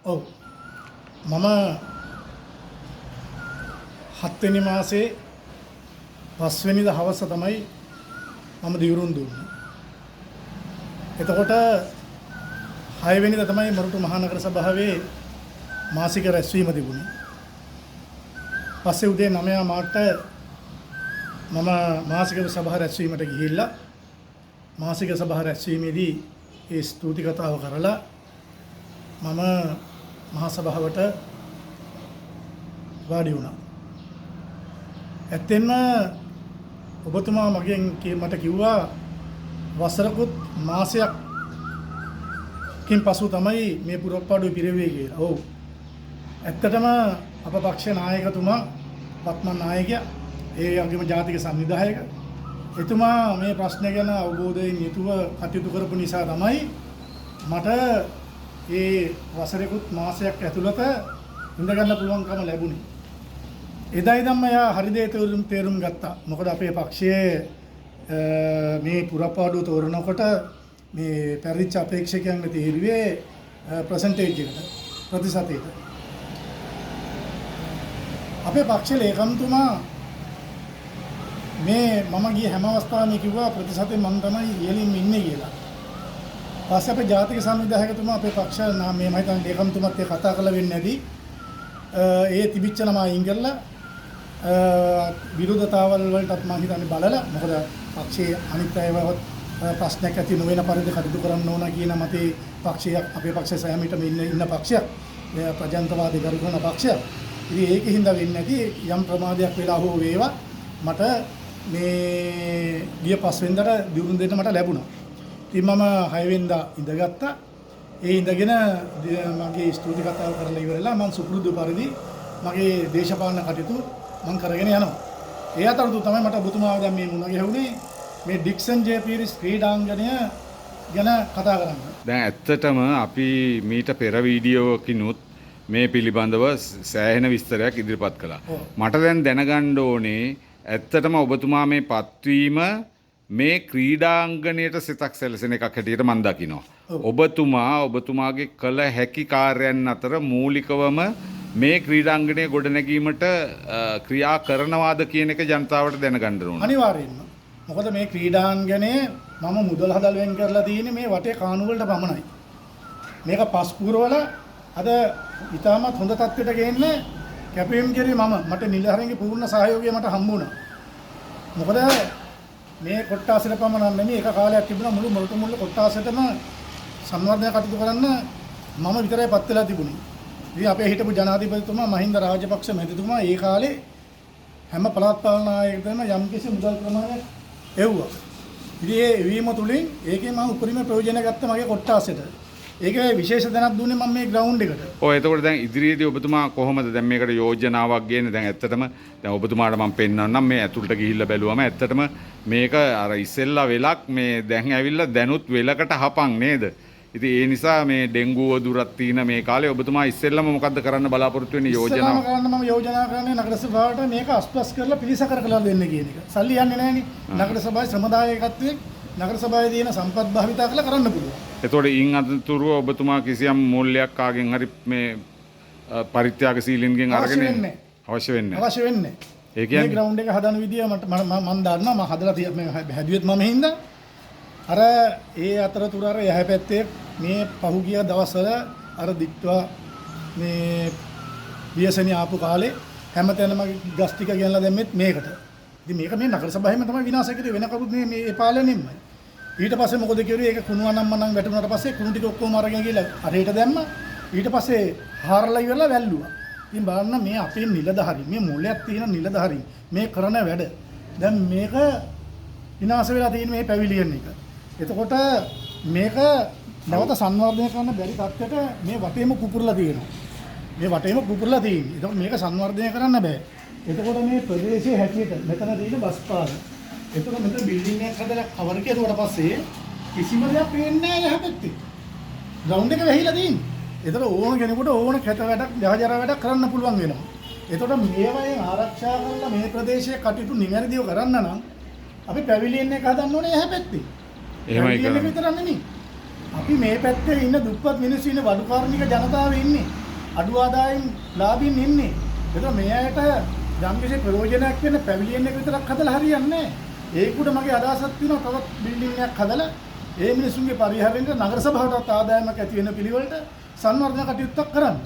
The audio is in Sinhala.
ඔව්. මම 7 වෙනි මාසේ 5 වෙනිදා හවස තමයි මම දිවුරුම් දුන්නේ. එතකොට 6 වෙනිදා තමයි මොරටු මහනගර සභාවේ මාසික රැස්වීම තිබුණේ. පස්සේ උදේ 9 මාට මම මාසික සභාව රැස්වීමට ගිහිල්ලා මාසික සභාව රැස්වීමේදී ඒ ස්තුති කතාව කරලා මම මහා සභාවට වාඩි වුණා. ඇත්තෙන්ම ඔබතුමා මට කිව්වා වසරකුත් මාසයක්කින් පසු තමයි මේ පුරප්පාඩුවේ පිරෙන්නේ කියලා. ඔව්. ඇත්තටම අප පක්ෂ නායකතුමා වත්මන් නායකයා ඒ වගේම ජාතික සංවිධායක එතුමා මේ ප්‍රශ්න ගැන අවබෝධයෙන් යුතුව කටයුතු කරපු නිසා තමයි මට ඒ වසරෙකුත් මාසයක් ඇතුළත ඉඳගන්න පුළුවන්කම ලැබුණේ. එදා ඉඳන්ම එයා හරි දේ තේරුම් ගත්තා. මොකද අපේ පක්ෂයේ මේ පුරප්පාඩුව තෝරනකොට මේ පැරදිච්ච අපේක්ෂකයන්ට තීරුවේ ප්‍රසන්ටේජ් එකට ප්‍රතිශතයට. අපේ පක්ෂ ලේකම්තුමා මේ මම ගිය හැම අවස්ථාවෙම කිව්වා ප්‍රතිශතෙන් මම තමයි ඉහළින්ම ඉන්නේ කියලා. පස්සේ අපේ ජාතික සංවිධායකතුමා අපේ පක්ෂ මේ මම හිතන්නේ ලේකම්තුමාත් ඒ කතා කළ වෙන්නේ නැති. ඒ තිබිච්ච නම අයින් කරලා විරෝධතාවල් වලටත් මම හිතන්නේ බලලා මොකද පක්ෂයේ අනිත් අයවත් ප්‍රශ්නයක් ඇති නොවන පරිදි කටයුතු කරන්න ඕන කියන මතේ පක්ෂයක් අපේ පක්ෂය සෑමීටම ඉන්න පක්ෂයක්. ප්‍රජාතන්ත්‍රවාදී ගරුකරන පක්ෂයක්. ඉතින් ඒකෙන් වෙන්නේ නැති යම් ප්‍රමාදයක් වෙලා හෝ වේවා මට මේ ගිය 5 වෙනිදාට දියුණු දෙන්න මට ලැබුණා. ඉතින් මම 6 වෙනිදා ඉඳගත්තා. ඒ ඉඳගෙන මගේ ස්තුති කතාව කරලා ඉවරලා මම සුපුරුදු පරිදි මගේ දේශපාලන කටයුතු මම කරගෙන යනවා. ඒ අතරතුර තමයි මට ඔබතුමාව දැන් මේ මුණ ගැහුනේ මේ ඩික්සන් ජේ.පීරිස් ක්‍රීඩාංගණය ගැන කතා කරන්න. දැන් ඇත්තටම අපි මීට පෙර වීඩියෝකිනුත් මේ පිළිබඳව සෑහෙන විස්තරයක් ඉදිරිපත් කළා. මට දැන් දැනගන්න ඕනේ ඇත්තටම ඔබතුමා මේ පත්වීම මේ ක්‍රීඩාංගණයට සිතක් සැලසෙන එකක් හැටියට මම දකිනවා. ඔබතුමාගේ කළ හැකි කාර්යයන් අතර මූලිකවම මේ ක්‍රීඩාංගණය ගොඩනැගීමට ක්‍රියා කරනවාද කියන එක ජනතාවට දැනගන්න ඕනේ. අනිවාර්යයෙන්ම. මොකද මේ ක්‍රීඩාංගණය මම මුදල් හදලා වෙන් කරලා තියෙන්නේ මේ වටේ කාණු වලට පමණයි. මේක පස්පුරවල අද ඉතාමත් හොඳ තත්ත්වයට ගේන්න කැපවීම කරේ මට නිලධාරීන්ගේ පූර්ණ සහයෝගය මට හම්බ වුණා. මොකද මේ කොට්ටාසෙට පමණක් නෙමෙයි එක කාලයක් තිබුණා මුළු මොරටු මුල්ල කොට්ටාසෙටම සංවර්ධනය කටයුතු කරන්න මම විතරයි පත් වෙලා තිබුණේ. ඉතින් අපේ හිටපු ජනාධිපතිතුමා මහින්ද රාජපක්ෂ මැතිතුමා ඒ කාලේ හැම පළාත් පාලන ආයතනයකම යම්කිසි මුදල් ප්‍රමාණයක් එව්වා. ඉතින් ඒ එවීම තුලින් ඒකේ මම උපරිම ප්‍රයෝජන ගත්තා මගේ කොට්ටාසෙට. ඒකේ විශේෂ දැනක් දුන්නේ මම මේ ග්‍රවුන්ඩ් එකට. ඔව් එතකොට දැන් ඉදිරියේදී ඔබතුමා කොහොමද දැන් මේකට යෝජනාවක් ගේන්නේ? දැන් ඇත්තටම දැන් ඔබතුමාට මම පෙන්නන්නම් මේ ඇතුළට ගිහිල්ලා බැලුවම ඇත්තටම මේක අර ඉස්සෙල්ලා වෙලක් මේ දැන් ඇවිල්ලා දැනුත් වෙලකට හපන් නේද? ඉතින් ඒ නිසා මේ ඩෙන්ගු වදුරක් තියෙන මේ කාලේ ඔබතුමා ඉස්සෙල්ලාම මොකද්ද කරන්න බලාපොරොත්තු වෙන්නේ යෝජනාව? මම යෝජනා කරන්නේ නගර සභාවට මේක අස්පස් කරලා පිළිසකර කරලා දෙන්න කියන එක. සල්ලි යන්නේ නැහනේ. නගර සභාවේ ශ්‍රමදායකත්වයේ නගර සභාවේ තියෙන සම්පත් භාවිතා කරලා කරන්න පුළුවන්. එතකොට ඉන් අතුරුව ඔබතුමා කිසියම් මූල්‍යයක් කාගෙන් හරි මේ පරිත්‍යාගශීලීන්ගෙන් අරගෙන අවශ්‍ය වෙන්නේ අවශ්‍ය වෙන්නේ. ඒ කියන්නේ මේ ග්‍රවුන්ඩ් එක හදන විදිය මම දන්නවා. මම හදලා හැදුවෙත් මම හින්දා අර ඒ අතරතුර අර යහ පැත්තේ මේ පහුගිය දවස්වල අර දික්වා මේ වියසනි ආපු කාලේ හැමතැනම ගස් ටික ගෙනලා දැම්මෙත් මේකට. ඉතින් මේක මේ නගර සභාවෙම තමයි විනාශ කරේ වෙන කවුරුත් මේ පාලනයෙන්මයි. ඊට පස්සේ මොකද කිව්වේ? ඒක කුණු අනම්මනම් වැටුණාට පස්සේ කුණු ටික ඔක්කොම අරගෙන ගිහලා හරියට දැම්මා. ඊට පස්සේ හාරලා ඉවරලා වැල්ලුවා. ඉතින් බලන්න මේ අපේ නිලධාරී මේ මොලයක් තියෙන නිලධාරී මේ කරන වැඩ. දැන් මේක විනාශ වෙලා තියෙන මේ පැවිලියන් එක. එතකොට මේක නැවත සංවර්ධනය කරන්න බැරි තත්ත්වයට මේ වටේම පුපුරලා තියෙනවා. මේ වටේම පුපුරලා තියෙන්නේ. එතකොට මේක සංවර්ධනය කරන්න බෑ. එතකොට මේ ප්‍රදේශයේ හැටියට මෙතන තියෙන බස් පාර. එතකොට මෙතන බිල්ඩින් එකක් හදලා කවර් කෙරුවට පස්සේ කිසිම දෙයක් පේන්නේ නැහැ යහපැත්තේ. ග්‍රවුන්ඩ් එක වැහිලා තියෙන්නේ. එතකොට ඕන කෙනෙකුට ඕන කැත වැඩක්, ජහජර වැඩක් කරන්න පුළුවන් වෙනවා. එතකොට මේවායෙන් ආරක්ෂා කරලා මේ ප්‍රදේශයේ කටයුතු නිවැරදිව කරන්න නම් අපි පැවිලියන් එක හදන්න ඕනේ යහපැත්තේ. එහෙමයි කරන්නේ. විතර නෙමෙයි. අපි මේ පැත්තේ ඉන්න දුප්පත් මිනිස්සු ඉන්න වඩු කාර්මික ජනතාව ඉන්නේ. අඩු ආදායම් ලාභින් ඉන්නේ. ඒක මේ අයට යම්කිසි ප්‍රයෝජනයක් වෙන පැවිලියන් එක විතරක් හදලා හරියන්නේ නැහැ. ඒකට මගේ අදහසක් තියෙනවා තවත් බිල්ඩින් එකක් හදලා ඒ මිනිස්සුන්ගේ පරිහරණයට නගර සභාවටත් ආදායමක් ඇති වෙන පිළිවෙලට සංවර්ධන කටයුත්තක් කරන්න.